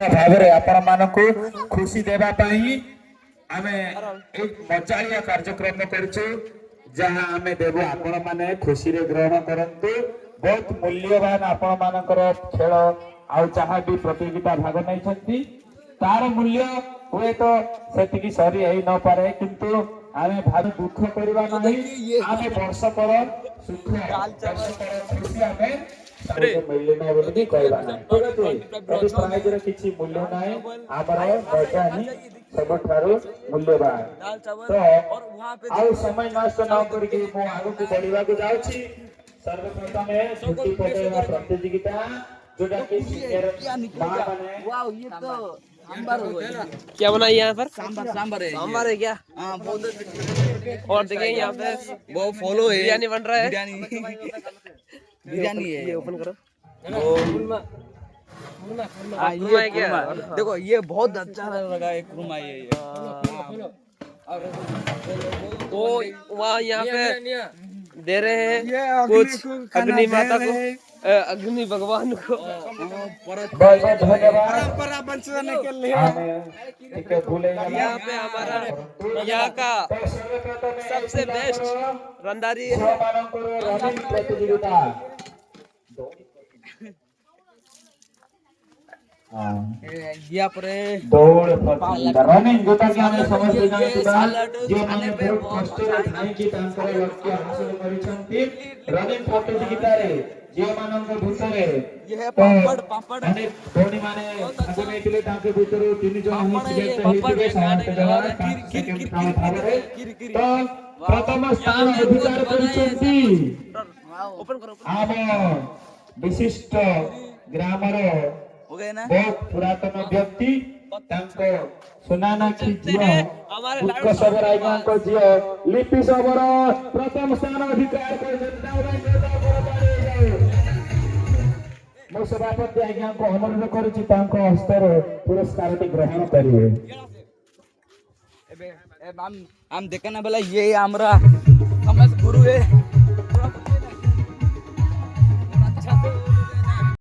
भाव आपण मानकु खुशी देवा पाई आमे एक मजालिया कार्यक्रम करूछु जहां आमे देबो आपण माने खुशी रे ग्रहण करंतु। बहुत मूल्यवान आपण मानकर खेल आ जहां भी प्रतियोगिता भाग नै छथि तार मूल्य हुए तो सेतिकी सरी हेई न पारे किंतु आमे भारी दुख करबा नाही। आमे वर्ष पर सुख वर्ष पर खुशी आमे मिले ना बोली कि कहबा ना ठीक अछि। प्राइज रे किछि मूल्य नाही हमर मजा ही सबठारो मूल्यवान। तो आउ समय नष्ट न करके मो आगु को बढ़िबा को जाउछि। सर्वप्रथम है झुटी पकेवा प्रतियोगिता जोटा कि सीनियर मां माने वाओ ये तो सांभर हो गया। क्या बनाई यहाँ पर? सांभर है। सांभर है क्या? हाँ बहुत। और देखिए यहाँ पे वो फॉलो है। बिरयानी बन रहा है। बिरयानी है। ये ओपन करो। ये क्या? देखो ये बहुत अच्छा लगा है कुरमा ये। तो वहाँ यहाँ पे दे रहे हैं कुछ अग्नि माता को, अग्नि भगवान को। बहुत धन्यवाद परंपरा बचाने के लिए। ठीक है भूले यहाँ पे हमारा यहाँ का सबसे बेस्ट रंधारी है। रनिंग प्रतियोगिता यहाँ पर दौड़ प्रतियोगिता रनिंग जोटा कि हम समझते जानिबा जे माने बहुत कष्ट रे नाही कि तांकर लक्ष्य हासिल करिसंती रनिंग प्रतियोगिता रे जे मानक भीतरे ये पापड़ माने धोनी माने आगे नेतिले तांके भीतरे तीन जण ही सिलेक्ट हेतिबे सात जण सेकंड काम भागरे तो प्रथम स्थान अधिकार करिसंती ओपन करो। आम विशिष्ट ग्रामर हो गए ना। बहुत पुरातन व्यक्ति तांको सुनाना की जियो हमारे उनको सबर आइगा को जियो लिपि सबर प्रथम स्थान अधिकार मो सभापति आज्ञा को अनुरोध करूची तांको हस्तर पुरस्कार ग्रहण करिए। हम देखना बेला ये हमरा समझ गुरु है।